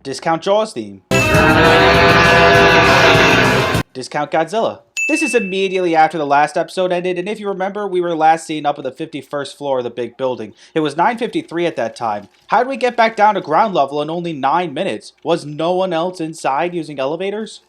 Discount Jaws theme. Discount Godzilla. This is immediately after the last episode ended, and if you remember, we were last seen up at the 51st floor of the big building. It was 9:53 at that time. How did we get back down to ground level in only 9 minutes? Was no one else inside using elevators?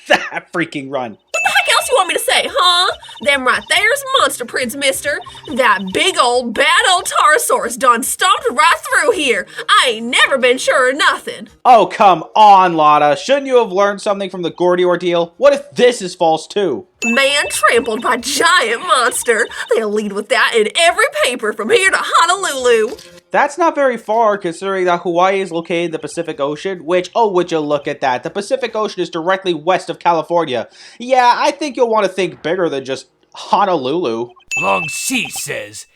That freaking run. What the heck else you want me to say, huh? Them right there's monster prints, mister. That big old, bad old Taurosaurus done stomped right through here. I ain't never been sure of nothing. Oh, come on, Lotta. Shouldn't you have learned something from the Gordy ordeal? What if this is false, too? Man trampled by giant monster. They'll lead with that in every paper from here to Honolulu. That's not very far, considering that Hawaii is located in the Pacific Ocean, which, oh, would you look at that. The Pacific Ocean is directly west of California. Yeah, I think you'll want to think bigger than just Honolulu. Long C says,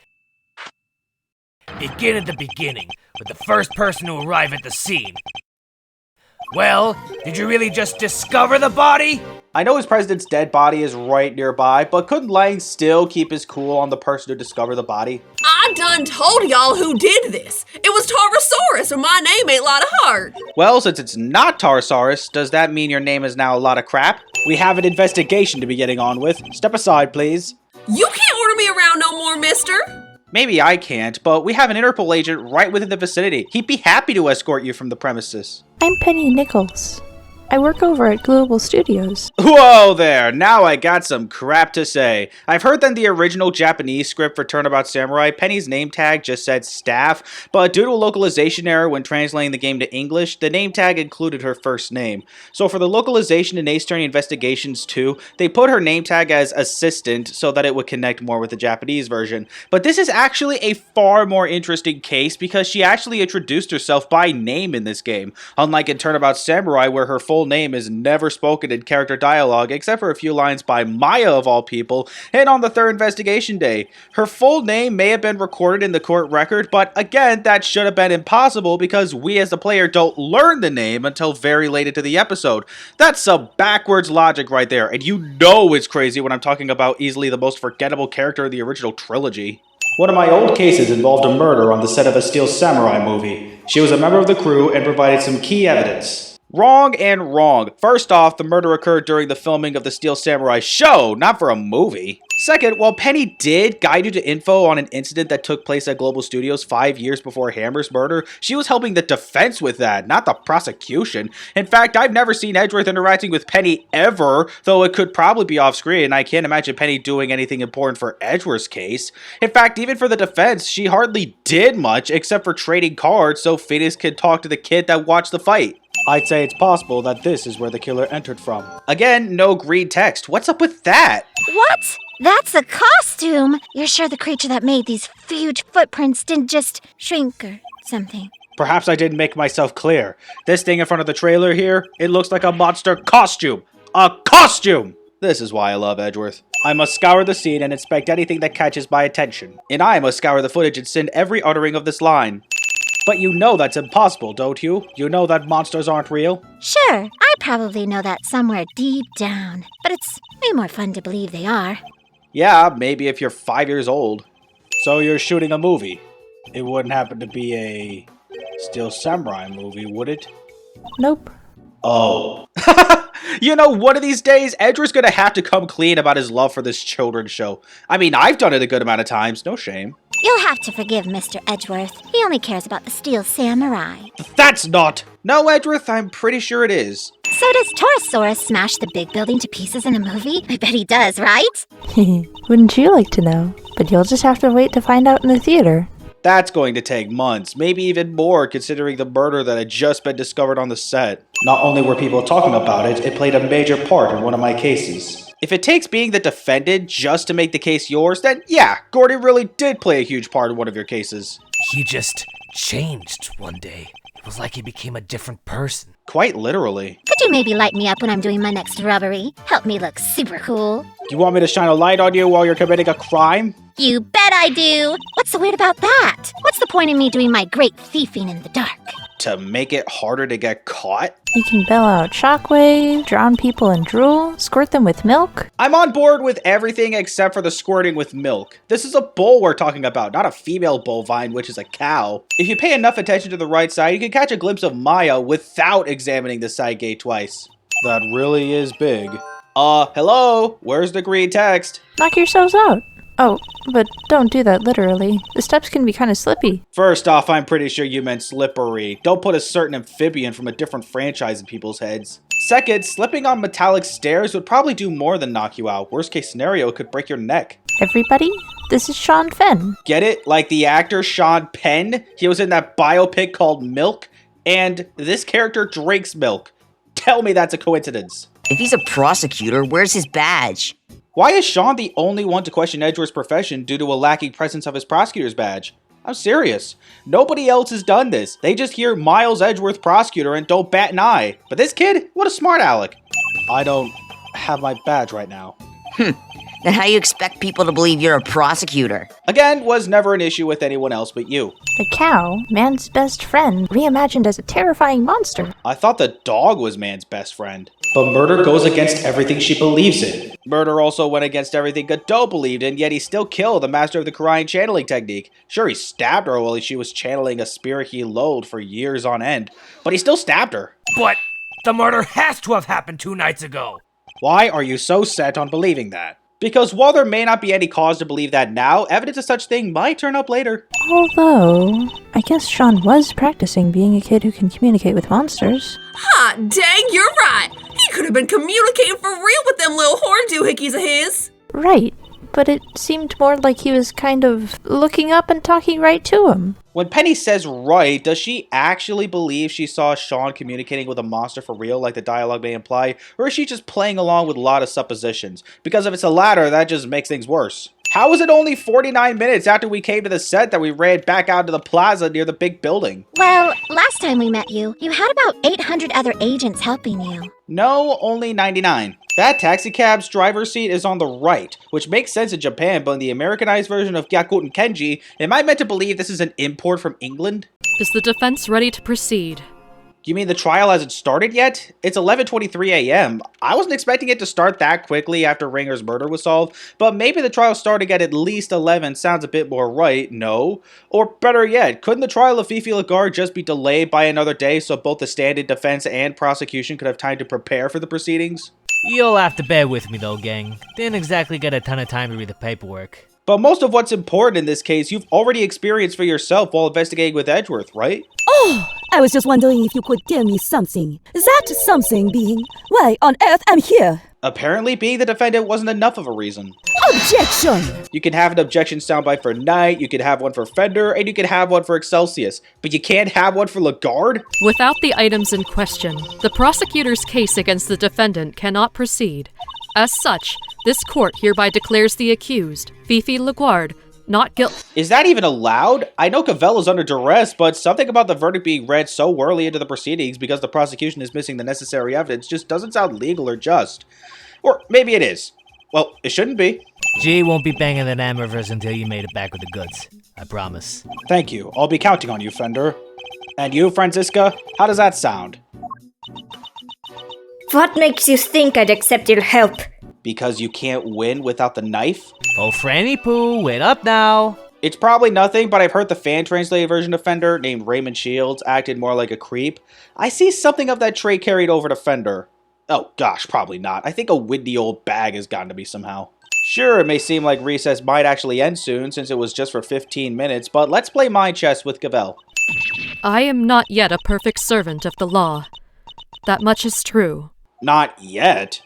begin at the beginning, with the first person to arrive at the scene. Well, did you really just discover the body? I know his president's dead body is right nearby, but couldn't Lang still keep his cool on the person who discovered the body? I done told y'all who did this. It was Taurosaurus, and my name ain't Lotta Hart. Well, since it's not Taurosaurus, does that mean your name is now a lot of crap? We have an investigation to be getting on with. Step aside, please. You can't order me around no more, mister. Maybe I can't, but we have an Interpol agent right within the vicinity. He'd be happy to escort you from the premises. I'm Penny Nichols. I work over at Global Studios. Whoa there, now I got some crap to say. I've heard that in the original Japanese script for Turnabout Samurai, Penny's name tag just said staff, but due to a localization error when translating the game to English, the name tag included her first name. So for the localization in Ace Attorney Investigations 2, they put her name tag as assistant so that it would connect more with the Japanese version. But this is actually a far more interesting case because she actually introduced herself by name in this game, unlike in Turnabout Samurai where her full name is never spoken in character dialogue except for a few lines by Maya of all people, and on the third investigation day. Her full name may have been recorded in the court record, but again, that should have been impossible because we as the player don't learn the name until very late into the episode. That's some backwards logic right there, and you know it's crazy when I'm talking about easily the most forgettable character in the original trilogy. One of my old cases involved a murder on the set of a Steel Samurai movie. She was a member of the crew and provided some key evidence. Wrong and wrong. First off, the murder occurred during the filming of the Steel Samurai show, not for a movie. Second, while Penny did guide you to info on an incident that took place at Global Studios 5 years before Hammer's murder, she was helping the defense with that, not the prosecution. In fact, I've never seen Edgeworth interacting with Penny ever, though it could probably be off screen, and I can't imagine Penny doing anything important for Edgeworth's case. In fact, even for the defense, she hardly did much except for trading cards so Phoenix could talk to the kid that watched the fight. I'd say it's possible that this is where the killer entered from. Again, no green text. What's up with that? What? That's a costume! You're sure the creature that made these huge footprints didn't just shrink or something? Perhaps I didn't make myself clear. This thing in front of the trailer here, it looks like a monster costume. A costume! This is why I love Edgeworth. I must scour the scene and inspect anything that catches my attention. And I must scour the footage and send every uttering of this line. But you know that's impossible, don't you? You know that monsters aren't real? Sure, I probably know that somewhere deep down. But it's way more fun to believe they are. Yeah, maybe if you're 5 years old. So you're shooting a movie. It wouldn't happen to be a Steel Samurai movie, would it? Nope. Oh. You know, one of these days, Edgeworth's gonna have to come clean about his love for this children's show. I mean, I've done it a good amount of times, no shame. You'll have to forgive Mr. Edgeworth. He only cares about the Steel Samurai. That's not! No, Edgeworth, I'm pretty sure it is. So does Taurosaurus smash the big building to pieces in a movie? I bet he does, right? Wouldn't you like to know? But you'll just have to wait to find out in the theater. That's going to take months, maybe even more considering the murder that had just been discovered on the set. Not only were people talking about it, it played a major part in one of my cases. If it takes being the defendant just to make the case yours, then yeah, Gordy really did play a huge part in one of your cases. He just changed one day. It was like he became a different person. Quite literally. Could you maybe light me up when I'm doing my next robbery? Help me look super cool. You want me to shine a light on you while you're committing a crime? You bet I do! What's so weird about that? What's the point in me doing my great thieving in the dark? To make it harder to get caught? He can bail out shockwave, drown people in drool, squirt them with milk. I'm on board with everything except for the squirting with milk. This is a bull we're talking about, not a female bovine, which is a cow. If you pay enough attention to the right side, you can catch a glimpse of Maya without examining the side gate twice. That really is big. Hello? Where's the green text? Knock yourselves out. Oh, but don't do that literally. The steps can be kind of slippy. First off, I'm pretty sure you meant slippery. Don't put a certain amphibian from a different franchise in people's heads. Second, slipping on metallic stairs would probably do more than knock you out. Worst case scenario, it could break your neck. Everybody, this is Sean Fenn. Get it? Like the actor Sean Penn? He was in that biopic called Milk, and this character drinks milk. Tell me that's a coincidence. If he's a prosecutor, where's his badge? Why is Sean the only one to question Edgeworth's profession due to a lacking presence of his prosecutor's badge? I'm serious. Nobody else has done this. They just hear Miles Edgeworth prosecutor and don't bat an eye. But this kid? What a smart aleck. I don't have my badge right now. Then how do you expect people to believe you're a prosecutor? Again, was never an issue with anyone else but you. The cow, man's best friend, reimagined as a terrifying monster. I thought the dog was man's best friend. But murder goes against everything she believes in. Murder also went against everything Godot believed in, yet he still killed the master of the Quran channeling technique. Sure, he stabbed her while she was channeling a spirit he loathed for years on end, but he still stabbed her. But the murder has to have happened 2 nights ago. Why are you so set on believing that? Because while there may not be any cause to believe that now, evidence of such thing might turn up later. Although, I guess Sean was practicing being a kid who can communicate with monsters. Hot dang, you're right. He could have been communicating for real with them little horn doohickeys of his. Right, but it seemed more like he was kind of looking up and talking right to him. When Penny says right, does she actually believe she saw Sean communicating with a monster for real like the dialogue may imply? Or is she just playing along with a lot of suppositions? Because if it's the latter, that just makes things worse. How was it only 49 minutes after we came to the set that we ran back out to the plaza near the big building? Well, last time we met you, you had about 800 other agents helping you. No, only 99. That taxicab's driver's seat is on the right, which makes sense in Japan, but in the Americanized version of Gyakuten Kenji, am I meant to believe this is an import from England? Is the defense ready to proceed? You mean the trial hasn't started yet? It's 11:23 a.m. I wasn't expecting it to start that quickly after Ringer's murder was solved, but maybe the trial starting at least 11 sounds a bit more right, no? Or better yet, couldn't the trial of Fifi Lagarde just be delayed by another day so both the stand-in defense and prosecution could have time to prepare for the proceedings? You'll have to bear with me though, gang. Didn't exactly get a ton of time to read the paperwork. But most of what's important in this case you've already experienced for yourself while investigating with Edgeworth, right? Oh, I was just wondering if you could tell me something. That something being why on earth I'm here. Apparently being the defendant wasn't enough of a reason. Objection! You can have an objection soundbite for Knight, you can have one for Fender, and you can have one for Excelsius. But you can't have one for Lagarde? Without the items in question, the prosecutor's case against the defendant cannot proceed. As such, this court hereby declares the accused, Fifi Lagarde, not guilty. Is that even allowed? I know Cavell is under duress, but something about the verdict being read so early into the proceedings because the prosecution is missing the necessary evidence just doesn't sound legal or just. Or maybe it is. Well, it shouldn't be. G won't be banging the Amberverse until you made it back with the goods. I promise. Thank you. I'll be counting on you, Fender. And you, Franziska? How does that sound? What makes you think I'd accept your help? Because you can't win without the knife? Oh, Franny Poo, wait up now. It's probably nothing, but I've heard the fan-translated version of Fender, named Raymond Shields, acted more like a creep. I see something of that trait carried over to Fender. Oh gosh, probably not. I think a windy old bag has gotten to me somehow. Sure, it may seem like recess might actually end soon, since it was just for 15 minutes, but let's play mind chess with Cavell. I am not yet a perfect servant of the law. That much is true. Not yet?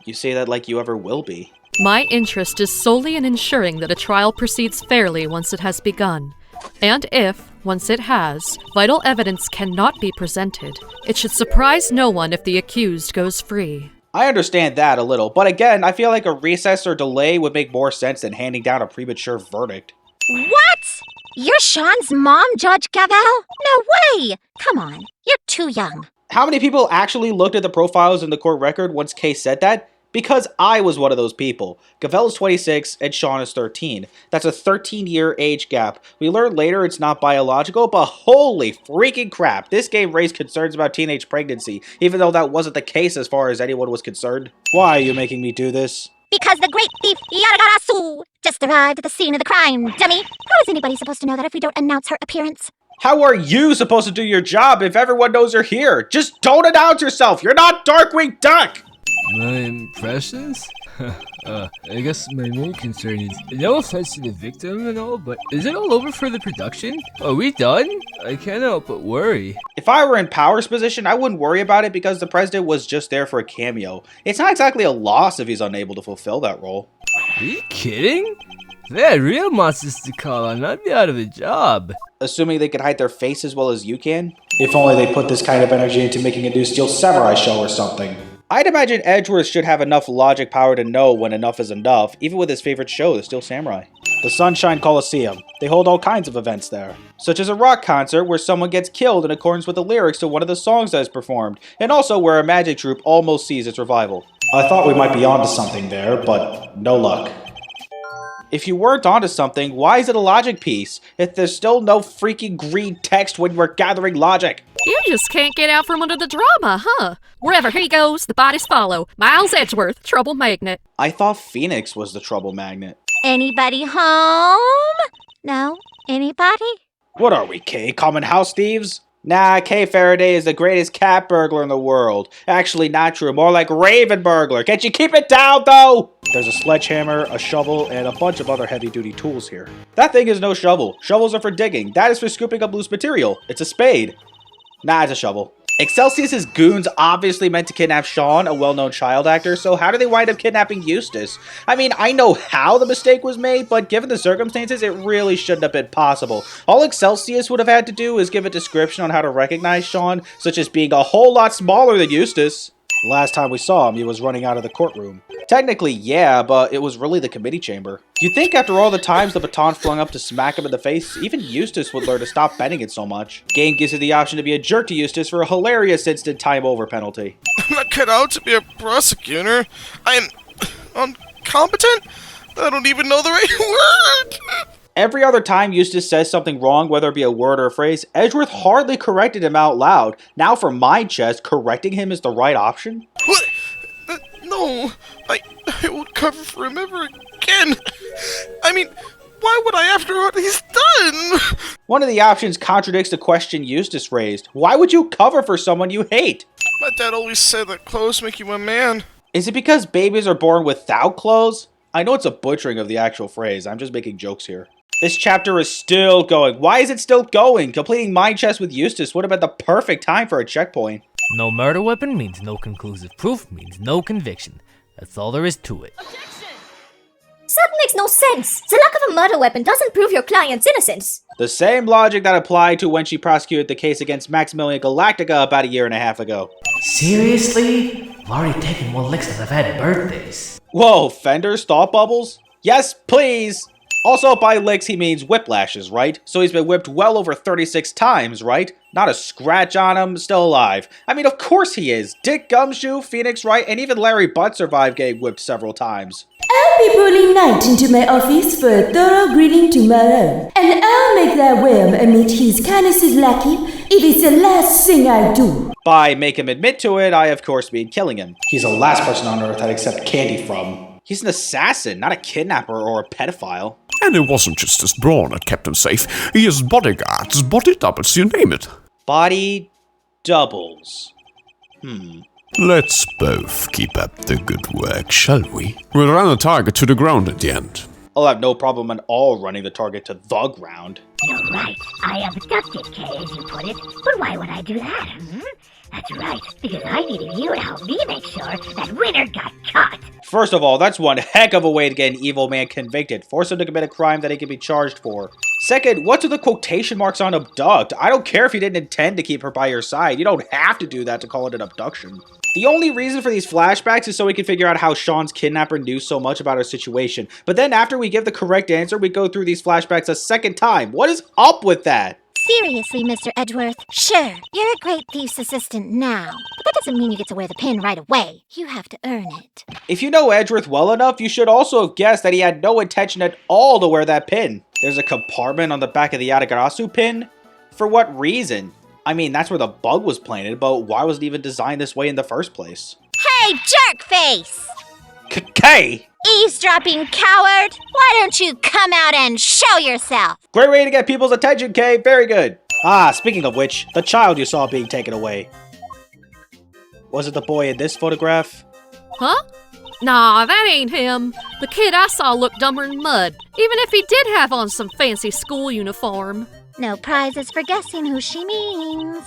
You say that like you ever will be. My interest is solely in ensuring that a trial proceeds fairly once it has begun. And if, once it has, vital evidence cannot be presented, it should surprise no one if the accused goes free. I understand that a little, but again, I feel like a recess or delay would make more sense than handing down a premature verdict. What? You're Sean's mom, Judge Cavell? No way! Come on, you're too young. How many people actually looked at the profiles in the court record once Kay said that? Because I was one of those people. Gavel is 26 and Sean is 13. That's a 13-year age gap. We learned later it's not biological, but holy freaking crap, this game raised concerns about teenage pregnancy, even though that wasn't the case as far as anyone was concerned. Why are you making me do this? Because the great thief Yaragarasu just arrived at the scene of the crime, dummy. How is anybody supposed to know that if we don't announce her appearance? How are you supposed to do your job if everyone knows you're here? Just don't announce yourself! You're not Darkwing Duck! My impressions? I guess my main concern is, no offense to the victim and all, but is it all over for the production? Are we done? I can't help but worry. If I were in Power's position, I wouldn't worry about it because the president was just there for a cameo. It's not exactly a loss if he's unable to fulfill that role. Are you kidding? If they had real monsters to call on, I'd be out of a job. Assuming they could hide their face as well as you can? If only they put this kind of energy into making a new Steel Samurai show or something. I'd imagine Edgeworth should have enough logic power to know when enough is enough, even with his favorite show, The Steel Samurai. The Sunshine Coliseum. They hold all kinds of events there, such as a rock concert where someone gets killed in accordance with the lyrics to one of the songs that is performed, and also where a magic troupe almost sees its revival. I thought we might be onto something there, but no luck. If you weren't onto something, why is it a logic piece? If there's still no freaking green text when we're gathering logic. You just can't get out from under the drama, huh? Wherever he goes, the bodies follow. Miles Edgeworth, trouble magnet. I thought Phoenix was the trouble magnet. Anybody home? No? Anybody? What are we, Kay? Common house thieves? Nah, Kay Faraday is the greatest cat burglar in the world. Actually, not true. More like Raven burglar. Can't you keep it down, though? There's a sledgehammer, a shovel, and a bunch of other heavy-duty tools here. That thing is no shovel. Shovels are for digging. That is for scooping up loose material. It's a spade. Nah, it's a shovel. Excelsius's goons obviously meant to kidnap Sean, a well-known child actor, so how did they wind up kidnapping Eustace? I mean, I know how the mistake was made, but given the circumstances, it really shouldn't have been possible. All Excelsius would have had to do is give a description on how to recognize Sean, such as being a whole lot smaller than Eustace. Last time we saw him, he was running out of the courtroom. Technically, yeah, but it was really the committee chamber. You'd think after all the times the baton flung up to smack him in the face, even Eustace would learn to stop bending it so much. Game gives you the option to be a jerk to Eustace for a hilarious instant time over penalty. I'm not cut out to be a prosecutor. I am incompetent? I don't even know the right word. Every other time Eustace says something wrong, whether it be a word or a phrase, Edgeworth hardly corrected him out loud. Now for my chest, correcting him is the right option? What? No, I won't cover for him ever again. I mean, why would I after what he's done? One of the options contradicts the question Eustace raised. Why would you cover for someone you hate? My dad always said that clothes make you a man. Is it because babies are born without clothes? I know it's a butchering of the actual phrase. I'm just making jokes here. This chapter is still going. Why is it still going? Completing Mind Chest with Eustace would have been the perfect time for a checkpoint. No murder weapon means no conclusive proof, means no conviction. That's all there is to it. That makes no sense. The lack of a murder weapon doesn't prove your client's innocence. The same logic that applied to when she prosecuted the case against Maximilian Galactica about a year and a half ago. Seriously? I've already taken more licks than I've had birthdays. Whoa, Fender's thought bubbles? Yes, please! Also, by licks, he means whiplashes, right? So he's been whipped well over 36 times, right? Not a scratch on him, still alive. I mean, of course he is. Dick Gumshoe, Phoenix Wright, and even Larry Butt survived getting whipped several times. I'll be pulling Knight into my office for a thorough greeting tomorrow, and I'll make that worm admit His Kindness's lackey if it's the last thing I do. By make him admit to it, I of course mean killing him. He's the last person on Earth I'd accept candy from. He's an assassin, not a kidnapper or a pedophile. And it wasn't just his brawn that kept him safe. He has bodyguards, body doubles, you name it. Body doubles. Let's both keep up the good work, shall we? We'll run the target to the ground at the end. I'll have no problem at all running the target to the ground. You're right. I abducted Kay, as you put it. But why would I do that? That's right, because I needed you to help me make sure that Winter got caught. First of all, that's one heck of a way to get an evil man convicted. Force him to commit a crime that he can be charged for. Second, what's with the quotation marks on abduct? I don't care if you didn't intend to keep her by your side. You don't have to do that to call it an abduction. The only reason for these flashbacks is so we can figure out how Sean's kidnapper knew so much about our situation. But then after we give the correct answer, we go through these flashbacks a second time. What is up with that? Seriously, Mr. Edgeworth, sure, you're a great thief's assistant now, but that doesn't mean you get to wear the pin right away. You have to earn it. If you know Edgeworth well enough, you should also have guessed that he had no intention at all to wear that pin. There's a compartment on the back of the Yatagarasu pin? For what reason? I mean, that's where the bug was planted, but why was it even designed this way in the first place? Hey, jerkface! K! Eavesdropping coward! Why don't you come out and show yourself? Great way to get people's attention, Kay. Very good. Ah, speaking of which, the child you saw being taken away. Was it the boy in this photograph? Huh? Nah, that ain't him. The kid I saw looked dumber than mud, even if he did have on some fancy school uniform. No prizes for guessing who she means.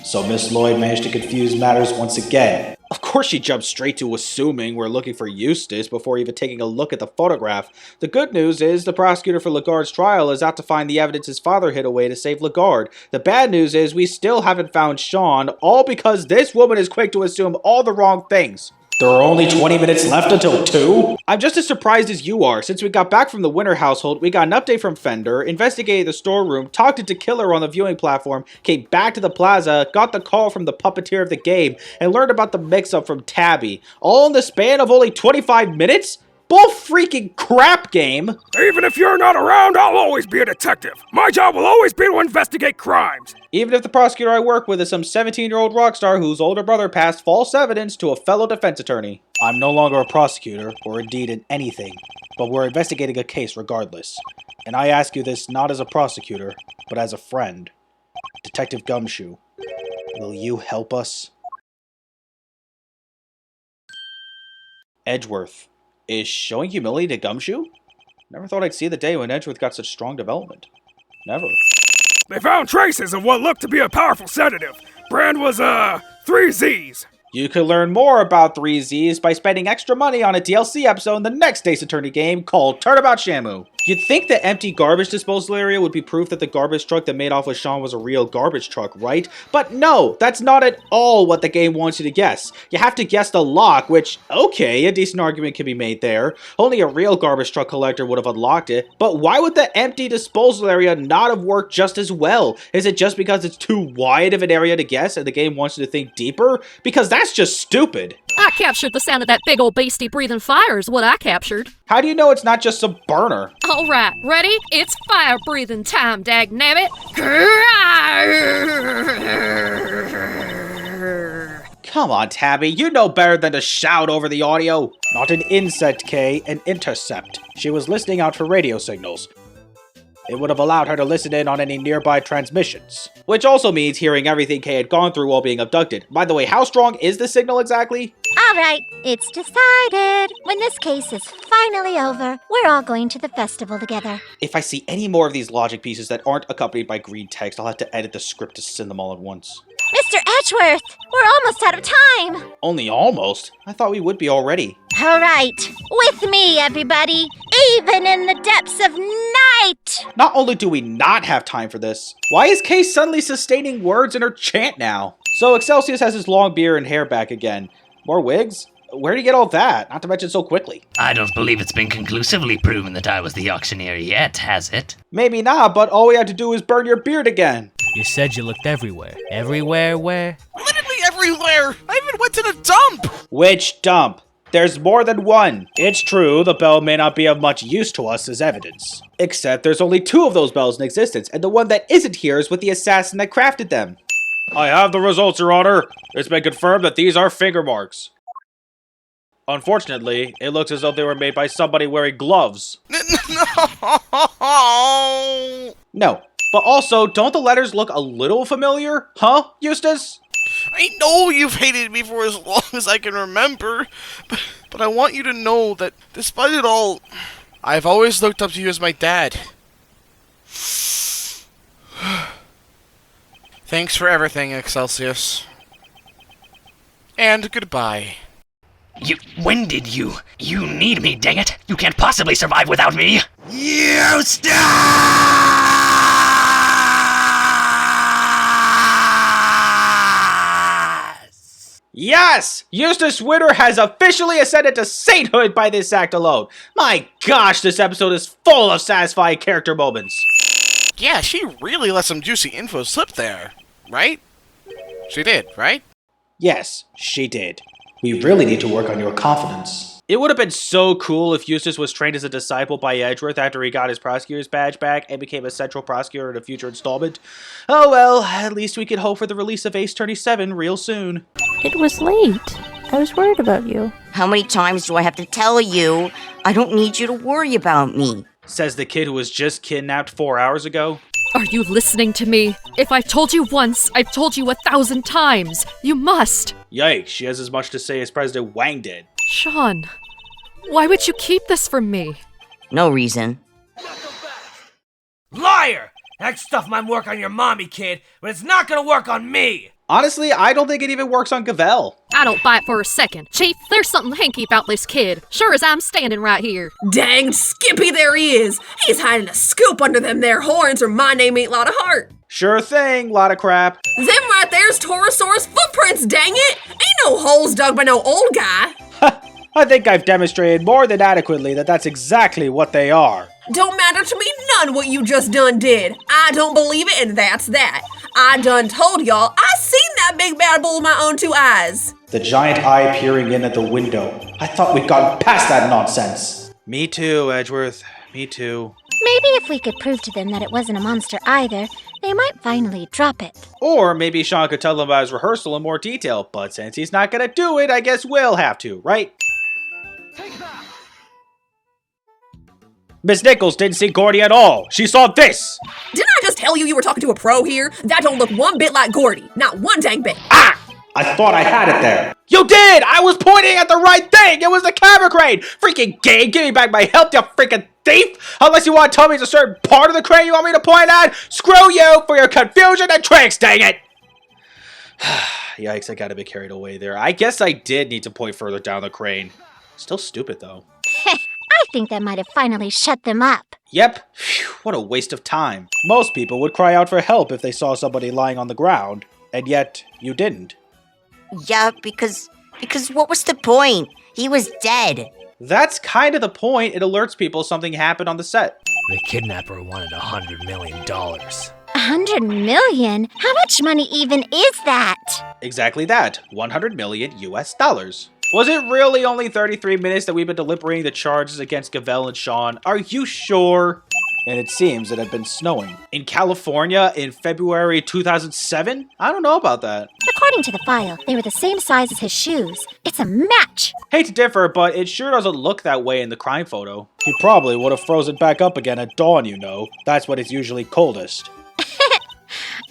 So Miss Lloyd managed to confuse matters once again. Of course she jumped straight to assuming we're looking for Eustace before even taking a look at the photograph. The good news is the prosecutor for Lagarde's trial is out to find the evidence his father hid away to save Lagarde. The bad news is we still haven't found Sean, all because this woman is quick to assume all the wrong things. There are only 20 minutes left until 2? I'm just as surprised as you are. Since we got back from the Winter household, we got an update from Fender, investigated the storeroom, talked to Killer on the viewing platform, came back to the plaza, got the call from the puppeteer of the game, and learned about the mix-up from Tabby. All in the span of only 25 minutes? Bull freaking crap game! Even if you're not around, I'll always be a detective. My job will always be to investigate crimes. Even if the prosecutor I work with is some 17-year-old rock star whose older brother passed false evidence to a fellow defense attorney. I'm no longer a prosecutor, or indeed in anything, but we're investigating a case regardless. And I ask you this not as a prosecutor, but as a friend. Detective Gumshoe, will you help us? Edgeworth. Is showing humility to Gumshoe? Never thought I'd see the day when Edgeworth got such strong development. Never. They found traces of what looked to be a powerful sedative. Brand was, 3Zs. You can learn more about 3Zs by spending extra money on a DLC episode in the next Ace Attorney game called Turnabout Shamu. You'd think the empty garbage disposal area would be proof that the garbage truck that made off with Sean was a real garbage truck, right? But no, that's not at all what the game wants you to guess. You have to guess the lock, which, okay, a decent argument can be made there. Only a real garbage truck collector would have unlocked it. But why would the empty disposal area not have worked just as well? Is it just because it's too wide of an area to guess and the game wants you to think deeper? Because that's just stupid. I captured the sound of that big old beastie breathing fire is what I captured. How do you know it's not just some burner? Alright, ready? It's fire breathing time, dagnabbit. Come on, Tabby, you know better than to shout over the audio. Not an insect, Kay, an intercept. She was listening out for radio signals. It would have allowed her to listen in on any nearby transmissions. Which also means hearing everything Kay had gone through while being abducted. By the way, how strong is the signal exactly? Alright, it's decided. When this case is finally over, we're all going to the festival together. If I see any more of these logic pieces that aren't accompanied by green text, I'll have to edit the script to send them all at once. Mr. Edgeworth, we're almost out of time. Only almost? I thought we would be already. Alright, with me, everybody, even in the depths of night. Not only do we not have time for this, why is Kay suddenly sustaining words in her chant now? So Excelsius has his long beard and hair back again. More wigs? Where did he get all that? Not to mention so quickly. I don't believe it's been conclusively proven that I was the auctioneer yet, has it? Maybe not, but all we had to do is burn your beard again. You said you looked everywhere. Everywhere where? Literally everywhere! I even went to the dump! Which dump? There's more than one. It's true, the bell may not be of much use to us as evidence. Except there's only 2 of those bells in existence, and the one that isn't here is with the assassin that crafted them. I have the results, Your Honor. It's been confirmed that these are finger marks. Unfortunately, it looks as though they were made by somebody wearing gloves. No. But also, don't the letters look a little familiar? Huh, Eustace? I know you've hated me for as long as I can remember, but I want you to know that despite it all, I've always looked up to you as my dad. Thanks for everything, Excelsius. And goodbye. When did you? You need me, dang it! You can't possibly survive without me! Eustace! Yes! Eustace Winter has officially ascended to sainthood by this act alone. My gosh, this episode is full of satisfying character moments. yeah, she really let some juicy info slip there, right? She did, right? Yes, she did. We really need to work on your confidence. It would have been so cool if Eustace was trained as a disciple by Edgeworth after he got his prosecutor's badge back and became a central prosecutor in a future installment. Oh well, at least we can hope for the release of Ace 37 real soon. It was late. I was worried about you. How many times do I have to tell you? I don't need you to worry about me. Says the kid who was just kidnapped 4 hours ago. Are you listening to me? If I've told you once, I've told you 1,000 times. You must. Yikes, she has as much to say as President Wang did. Sean, why would you keep this from me? No reason. Liar! That stuff might work on your mommy, kid, but it's not gonna work on me! Honestly, I don't think it even works on Gavel. I don't buy it for a second. Chief, there's something hanky about this kid. Sure as I'm standing right here. Dang Skippy, there he is. He's hiding a scoop under them there horns, or my name ain't Lot of Heart. Sure thing, lot of crap. Them right there's Torosaurus footprints, dang it. Ain't no holes dug by no old guy. I think I've demonstrated more than adequately that that's exactly what they are. Don't matter to me none what you just done did. I don't believe it, and that's that. I done told y'all I seen that big bad bull with my own 2 eyes. The giant eye peering in at the window. I thought we'd gotten past that nonsense. Me too, Edgeworth. Me too. Maybe if we could prove to them that it wasn't a monster either, they might finally drop it. Or maybe Sean could tell them about his rehearsal in more detail, but since he's not gonna do it, I guess we'll have to, right? Miss Nichols didn't see Gordy at all. She saw this! Didn't I just tell you were talking to a pro here? That don't look one bit like Gordy. Not one dang bit. Ah! I thought I had it there. You did! I was pointing at the right thing! It was the camera crane! Freaking gay! Give me back my help, you freaking thief! Unless you want to tell me it's a certain part of the crane you want me to point at! Screw you for your confusion and tricks, dang it! Yikes, I got a bit carried away there. I guess I did need to point further down the crane. Still stupid, though. I think that might have finally shut them up. Yep. Phew, what a waste of time. Most people would cry out for help if they saw somebody lying on the ground. And yet, you didn't. Yeah, because what was the point? He was dead. That's kind of the point. It alerts people something happened on the set. The kidnapper wanted $100 million. $100 million? How much money even is that? Exactly that. 100 million US dollars. Was it really only 33 minutes that we've been deliberating the charges against Gavel and Sean? Are you sure? And it seems it had been snowing. In California in February 2007? I don't know about that. According to the file, they were the same size as his shoes. It's a match! Hate to differ, but it sure doesn't look that way in the crime photo. He probably would have frozen back up again at dawn, you know. That's when it's usually coldest.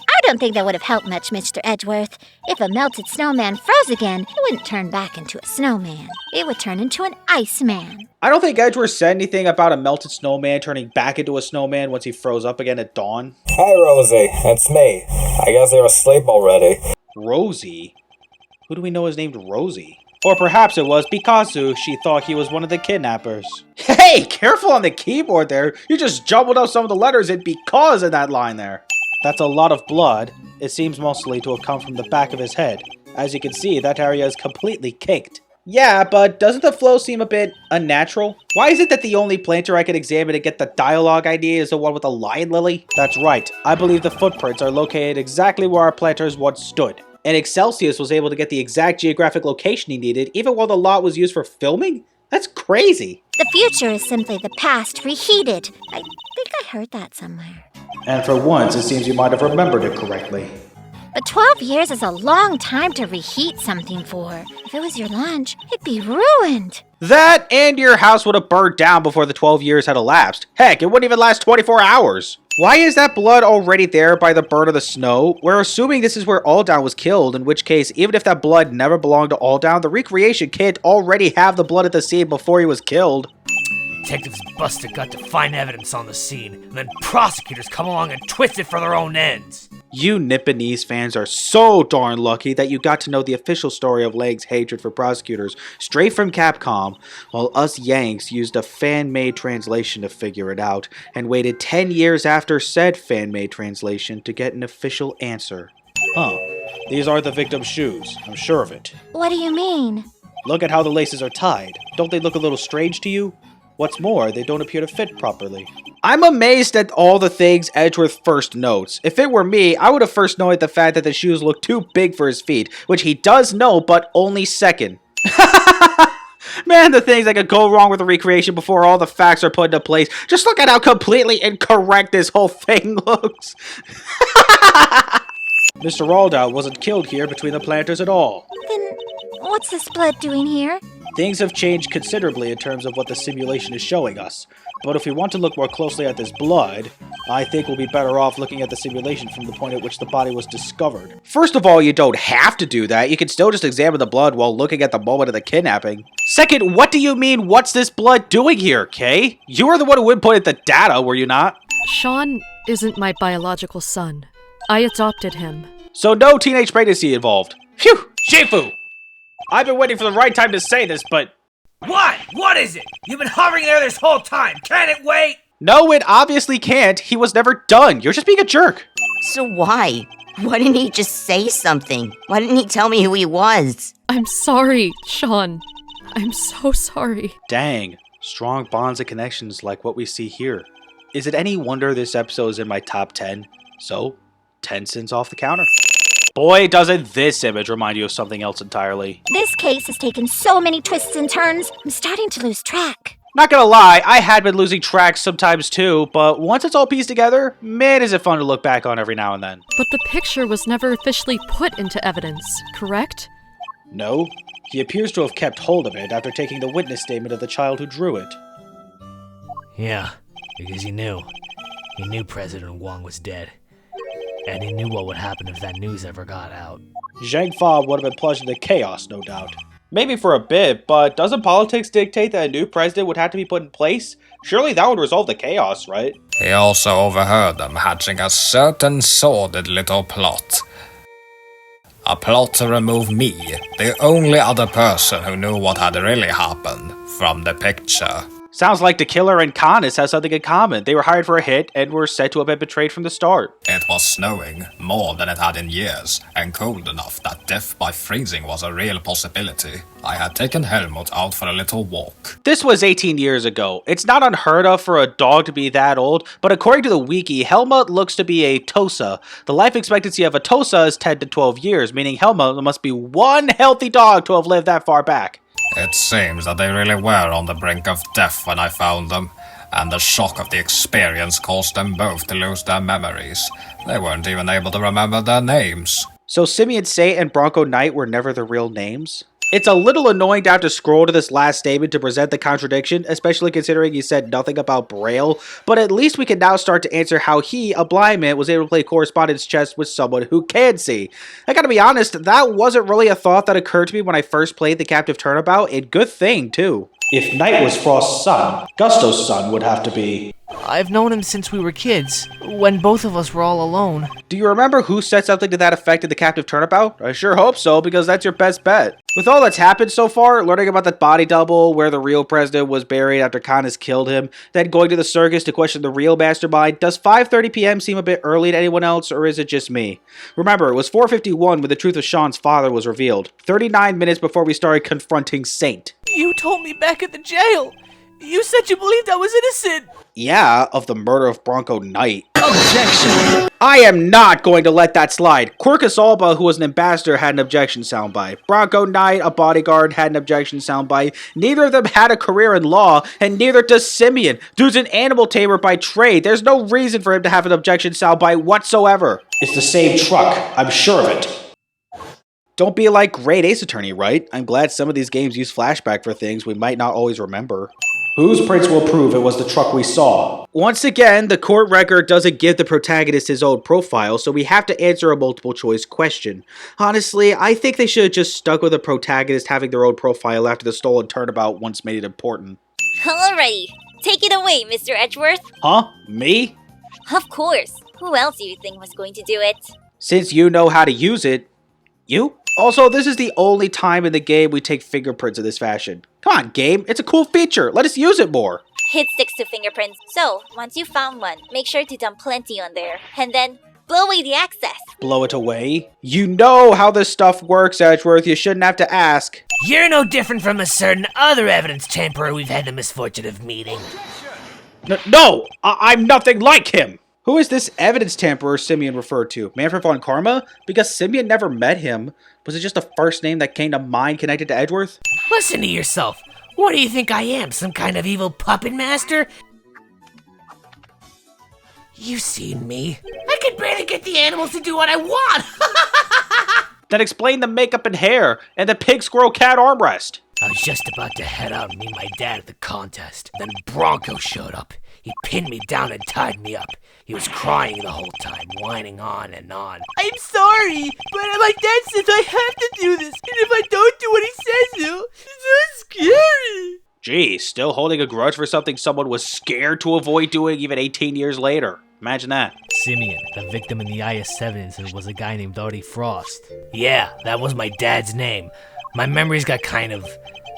I don't think that would have helped much, Mr. Edgeworth. If a melted snowman froze again, it wouldn't turn back into a snowman. It would turn into an iceman. I don't think Edgeworth said anything about a melted snowman turning back into a snowman once he froze up again at dawn. Hi, Rosie. It's me. I guess you're asleep already. Rosie? Who do we know is named Rosie? Or perhaps it was Picasso. She thought he was one of the kidnappers. Hey, careful on the keyboard there. You just jumbled up some of the letters in because in that line there. That's a lot of blood. It seems mostly to have come from the back of his head. As you can see, that area is completely caked. Yeah, but doesn't the flow seem a bit unnatural? Why is it that the only planter I can examine to get the dialogue idea is the one with the lion lily? That's right. I believe the footprints are located exactly where our planters once stood. And Excelsius was able to get the exact geographic location he needed even while the lot was used for filming? That's crazy. The future is simply the past reheated. I think I heard that somewhere. And for once, it seems you might have remembered it correctly. But 12 years is a long time to reheat something for. If it was your lunch, it'd be ruined. That and your house would have burned down before the 12 years had elapsed. Heck, it wouldn't even last 24 hours. Why is that blood already there by the burn of the snow? We're assuming this is where Alldown was killed, in which case, even if that blood never belonged to Alldown, the recreation can't already have the blood at the scene before he was killed. Detectives bust a gut to find evidence on the scene, and then prosecutors come along and twist it for their own ends. You Nipponese fans are so darn lucky that you got to know the official story of Lang's hatred for prosecutors straight from Capcom, while us Yanks used a fan-made translation to figure it out, and waited 10 years after said fan-made translation to get an official answer. Huh. These are the victim's shoes, I'm sure of it. What do you mean? Look at how the laces are tied. Don't they look a little strange to you? What's more, they don't appear to fit properly. I'm amazed at all the things Edgeworth first notes. If it were me, I would have first noted the fact that the shoes look too big for his feet, which he does know, but only second. Man, the things that could go wrong with the recreation before all the facts are put into place. Just look at how completely incorrect this whole thing looks. Mr. Raldau wasn't killed here between the planters at all. Then what's this blood doing here? Things have changed considerably in terms of what the simulation is showing us. But if we want to look more closely at this blood, I think we'll be better off looking at the simulation from the point at which the body was discovered. First of all, you don't have to do that. You can still just examine the blood while looking at the moment of the kidnapping. Second, what do you mean, what's this blood doing here, Kay? You were the one who inputted the data, were you not? Sean isn't my biological son. I adopted him. So no teenage pregnancy involved. Phew! Shifu! I've been waiting for the right time to say this, but... What? What is it? You've been hovering there this whole time. Can it wait? No, it obviously can't. He was never done. You're just being a jerk. So why? Why didn't he just say something? Why didn't he tell me who he was? I'm sorry, Sean. I'm so sorry. Dang. Strong bonds and connections like what we see here. Is it any wonder this episode is in my top 10? So, 10 cents off the counter. Boy, doesn't this image remind you of something else entirely. This case has taken so many twists and turns, I'm starting to lose track. Not gonna lie, I had been losing track sometimes too, but once it's all pieced together, man is it fun to look back on every now and then. But the picture was never officially put into evidence, correct? No, he appears to have kept hold of it after taking the witness statement of the child who drew it. Yeah, because he knew. He knew President Wang was dead. And he knew what would happen if that news ever got out. Zhang Fa would have been plunged into chaos, no doubt. Maybe for a bit, but doesn't politics dictate that a new president would have to be put in place? Surely that would resolve the chaos, right? He also overheard them hatching a certain sordid little plot. A plot to remove me, the only other person who knew what had really happened, from the picture. Sounds like the killer and Canis have something in common. They were hired for a hit and were said to have been betrayed from the start. It was snowing, more than it had in years, and cold enough that death by freezing was a real possibility. I had taken Helmut out for a little walk. This was 18 years ago. It's not unheard of for a dog to be that old, but according to the wiki, Helmut looks to be a Tosa. The life expectancy of a Tosa is 10 to 12 years, meaning Helmut must be one healthy dog to have lived that far back. It seems that they really were on the brink of death when I found them, and the shock of the experience caused them both to lose their memories. They weren't even able to remember their names. So Simeon Saint and Bronco Knight were never the real names? It's a little annoying to have to scroll to this last statement to present the contradiction, especially considering he said nothing about Braille, but at least we can now start to answer how he, a blind man, was able to play correspondence chess with someone who can see. I gotta be honest, that wasn't really a thought that occurred to me when I first played the Captive Turnabout, and good thing, too. If Knight was Frost's son, Gusto's son would have to be... I've known him since we were kids, when both of us were all alone. Do you remember who said something to that effect in the Captive Turnabout? I sure hope so, because that's your best bet. With all that's happened so far, learning about the body double, where the real president was buried after Canis killed him, then going to the circus to question the real mastermind, does 5:30 p.m. seem a bit early to anyone else, or is it just me? Remember, it was 4:51 when the truth of Sean's father was revealed, 39 minutes before we started confronting Saint. You told me back at the jail. You said you believed I was innocent. Yeah, of the murder of Bronco Knight. Objection! I am not going to let that slide. Quirkus Alba, who was an ambassador, had an objection soundbite. Bronco Knight, a bodyguard, had an objection soundbite. Neither of them had a career in law, and neither does Simeon. Dude's an animal tamer by trade. There's no reason for him to have an objection soundbite whatsoever. It's the same truck. I'm sure of it. Don't be like Great Ace Attorney, right? I'm glad some of these games use flashback for things we might not always remember. Whose prints will prove it was the truck we saw? Once again, the court record doesn't give the protagonist his own profile, so we have to answer a multiple choice question. Honestly, I think they should have just stuck with the protagonist having their own profile after the stolen turnabout once made it important. Alrighty, take it away, Mr. Edgeworth. Huh? Me? Of course. Who else do you think was going to do it? Since you know how to use it, you? Also, this is the only time in the game we take fingerprints in this fashion. Come on, game. It's a cool feature. Let us use it more. It sticks to fingerprints. So, once you found one, make sure to dump plenty on there. And then, blow away the access. Blow it away? You know how this stuff works, Edgeworth. You shouldn't have to ask. You're no different from a certain other evidence tamperer we've had the misfortune of meeting. No! I'm nothing like him! Who is this evidence tamperer Simeon referred to? Manfred von Karma? Because Simeon never met him. Was it just a first name that came to mind connected to Edgeworth? Listen to yourself. What do you think I am, some kind of evil puppet master? You've seen me. I could barely get the animals to do what I want. Then explain the makeup and hair, and the pig squirrel cat armrest. I was just about to head out and meet my dad at the contest. Then Bronco showed up. He pinned me down and tied me up. He was crying the whole time, whining on and on. I'm sorry, but my dad says I have to do this, and if I don't do what he says to, it's so scary. Gee, still holding a grudge for something someone was scared to avoid doing even 18 years later. Imagine that. Simeon, the victim in the IS-7 incident, was a guy named Artie Frost. Yeah, that was my dad's name. My memories got kind of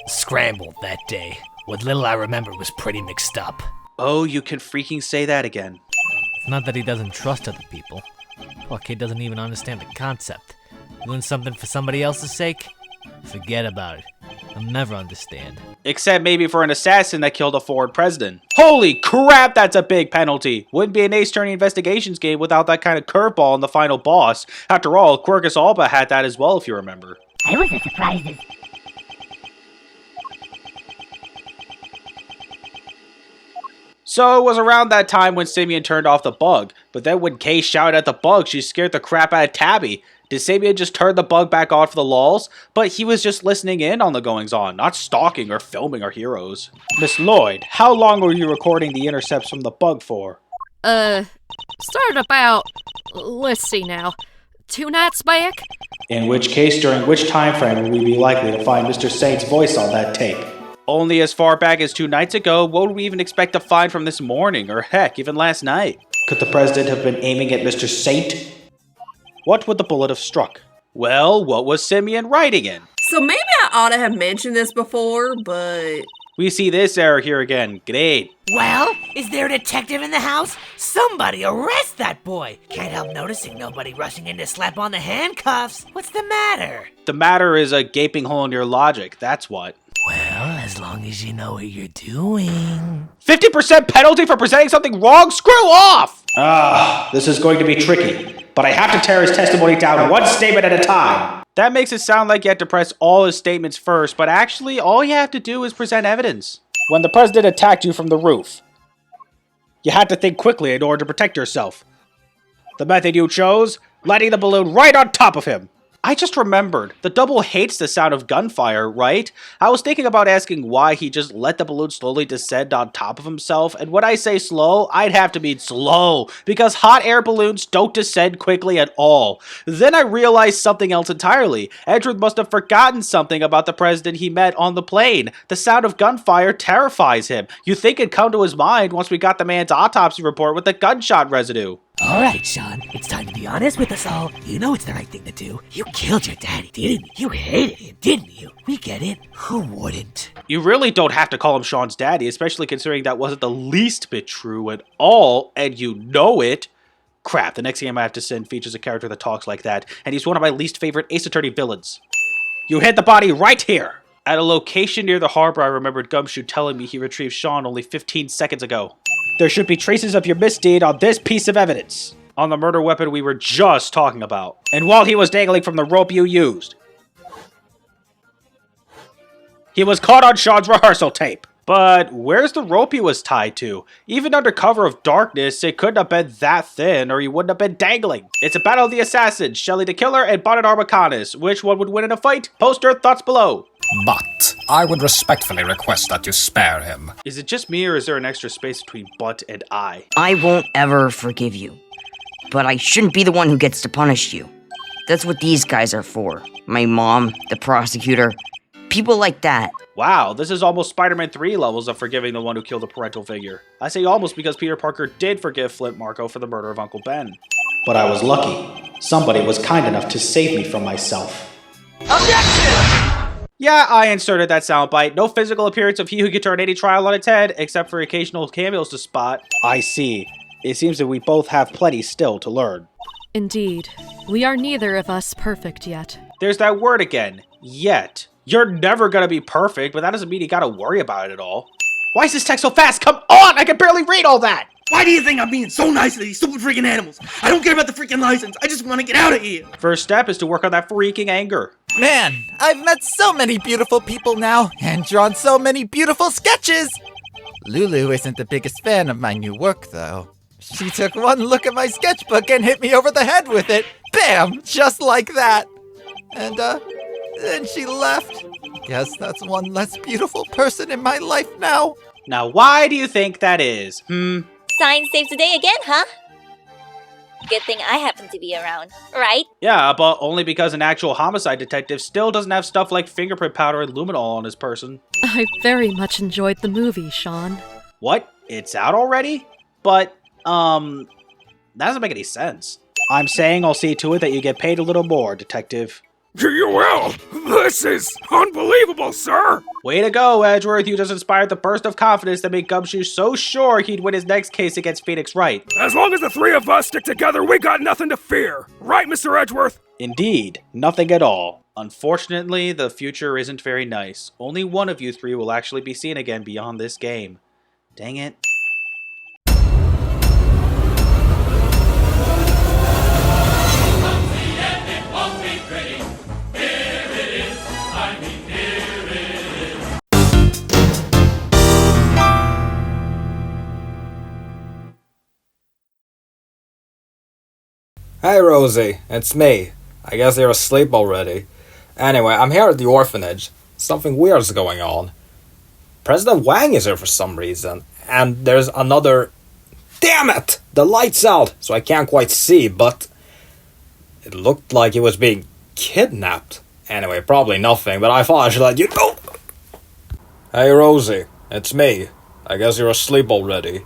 scrambled that day. What little I remember was pretty mixed up. Oh, you can freaking say that again. It's not that he doesn't trust other people. Poor kid doesn't even understand the concept. Doing something for somebody else's sake? Forget about it. I'll never understand. Except maybe for an assassin that killed a foreign president. Holy crap, that's a big penalty. Wouldn't be an Ace Attorney Investigations game without that kind of curveball in the final boss. After all, Quercus Alba had that as well, if you remember. I was as surprised as... So it was around that time when Simeon turned off the bug, but then when Kay shouted at the bug, she scared the crap out of Tabby. Did Simeon just turn the bug back on for the lulz? But he was just listening in on the goings-on, not stalking or filming our heroes. Miss Lloyd, how long were you recording the intercepts from the bug for? Started about, let's see now, 2 nights back? In which case, during which time frame would we be likely to find Mr. Saint's voice on that tape? Only as far back as 2 nights ago, what would we even expect to find from this morning, or heck, even last night? Could the president have been aiming at Mr. Saint? What would the bullet have struck? Well, what was Simeon writing in? So maybe I ought to have mentioned this before, but... We see this error here again. Great. Well, is there a detective in the house? Somebody arrest that boy! Can't help noticing nobody rushing in to slap on the handcuffs. What's the matter? The matter is a gaping hole in your logic, that's what. Well, as long as you know what you're doing. 50% penalty for presenting something wrong? Screw off! This is going to be tricky, but I have to tear his testimony down one statement at a time. That makes it sound like you have to press all his statements first, but actually, all you have to do is present evidence. When the president attacked you from the roof, you had to think quickly in order to protect yourself. The method you chose? Letting the balloon right on top of him. I just remembered, the double hates the sound of gunfire, right? I was thinking about asking why he just let the balloon slowly descend on top of himself, and when I say slow, I'd have to mean slow, because hot air balloons don't descend quickly at all. Then I realized something else entirely. Edgeworth must have forgotten something about the president he met on the plane. The sound of gunfire terrifies him. You think it'd come to his mind once we got the man's autopsy report with the gunshot residue. All right, Sean, it's time to be honest with us all. You know it's the right thing to do. You killed your daddy, didn't you? You hated him, didn't you? We get it. Who wouldn't? You really don't have to call him Sean's daddy, especially considering that wasn't the least bit true at all, and you know it. Crap, the next game I have to send features a character that talks like that, and he's one of my least favorite Ace Attorney villains. You hid the body right here! At a location near the harbor, I remembered Gumshoe telling me he retrieved Sean only 15 seconds ago. There should be traces of your misdeed on this piece of evidence. On the murder weapon we were just talking about. And while he was dangling from the rope you used. He was caught on Sean's rehearsal tape. But where's the rope he was tied to? Even under cover of darkness, it couldn't have been that thin or he wouldn't have been dangling. It's a battle of the assassins, Shelly the Killer and Bonnet Armacanus. Which one would win in a fight? Post your thoughts below. But I would respectfully request that you spare him. Is it just me or is there an extra space between but and I? I won't ever forgive you. But I shouldn't be the one who gets to punish you. That's what these guys are for. My mom, the prosecutor, people like that. Wow, this is almost Spider-Man 3 levels of forgiving the one who killed a parental figure. I say almost because Peter Parker did forgive Flint Marko for the murder of Uncle Ben. But I was lucky. Somebody was kind enough to save me from myself. Objection! Yeah, I inserted that soundbite. No physical appearance of he who could turn any trial on its head, except for occasional cameos to spot. I see. It seems that we both have plenty still to learn. Indeed, we are neither of us perfect yet. There's that word again. Yet. You're never gonna be perfect, but that doesn't mean you gotta worry about it all. Why is this text so fast? Come on! I can barely read all that! Why do you think I'm being so nice to these stupid freaking animals? I don't care about the freaking license. I just want to get out of here. First step is to work on that freaking anger. Man, I've met so many beautiful people now and drawn so many beautiful sketches. Lulu isn't the biggest fan of my new work, though. She took one look at my sketchbook and hit me over the head with it. Bam! Just like that. And, then she left. Guess that's one less beautiful person in my life now. Now, why do you think that is? Signs saved the day again, huh? Good thing I happen to be around, right? Yeah, but only because an actual homicide detective still doesn't have stuff like fingerprint powder and luminol on his person. I very much enjoyed the movie, Sean. What? It's out already? But, that doesn't make any sense. I'm saying I'll see to it that you get paid a little more, detective. You will! This is unbelievable, sir! Way to go, Edgeworth. You just inspired the burst of confidence that made Gumshoe so sure he'd win his next case against Phoenix Wright. As long as the three of us stick together, we got nothing to fear. Right, Mr. Edgeworth? Indeed. Nothing at all. Unfortunately, the future isn't very nice. Only one of you three will actually be seen again beyond this game. Dang it. Hey Rosie, it's me. I guess you're asleep already. Anyway, I'm here at the orphanage. Something weird's going on. President Wang is here for some reason, and there's another... Damn it! The light's out, so I can't quite see, but... It looked like he was being kidnapped. Anyway, probably nothing, but I thought I should let you know. Hey Rosie, it's me. I guess you're asleep already.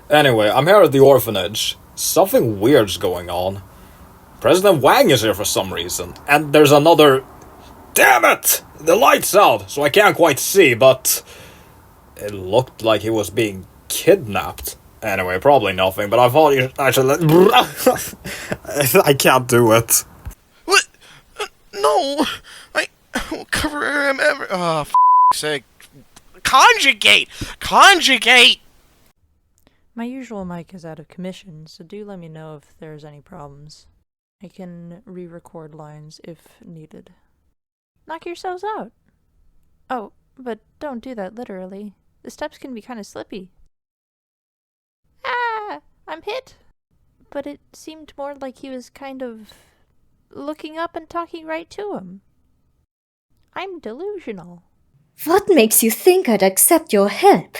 Anyway, I'm here at the orphanage. Something weird's going on. President Wang is here for some reason, and there's another... Damn it! The light's out, so I can't quite see, but... It looked like he was being kidnapped. Anyway, probably nothing, but I thought I should let... I can't do it. What? No! I will cover him ever... Oh, for sake. Conjugate! Conjugate! My usual mic is out of commission, so do let me know if there's any problems. I can re-record lines if needed. Knock yourselves out. Oh, but don't do that literally. The steps can be kind of slippy. Ah! I'm hit! But it seemed more like he was kind of looking up and talking right to him. I'm delusional. What makes you think I'd accept your help?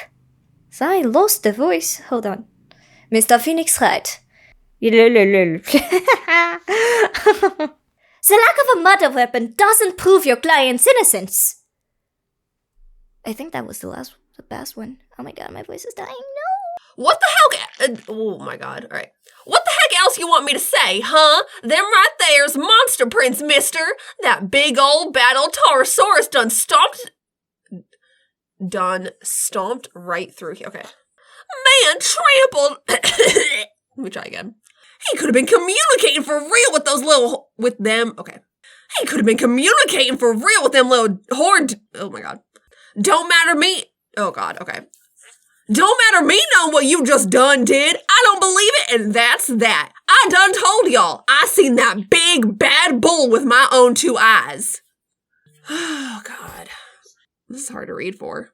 I lost the voice. Hold on. Mr. Phoenix Wright. The lack of a murder weapon doesn't prove your client's innocence. I think that was the best one. Oh my god, my voice is dying. No! What the hell? Oh my god. All right. What the heck else you want me to say, huh? Them right there's monster prints, mister. That big old battle Taurosaurus done stomped right through here. Okay. Man trampled. Let me try again. He could have been communicating for real with them. Okay. He could have been communicating for real with them little horde. Oh my god. Don't matter me. Oh god. Okay. Don't matter me knowing what you just done did. I don't believe it, and that's that. I done told y'all. I seen that big bad bull with my own two eyes. Oh god. This is hard to read for.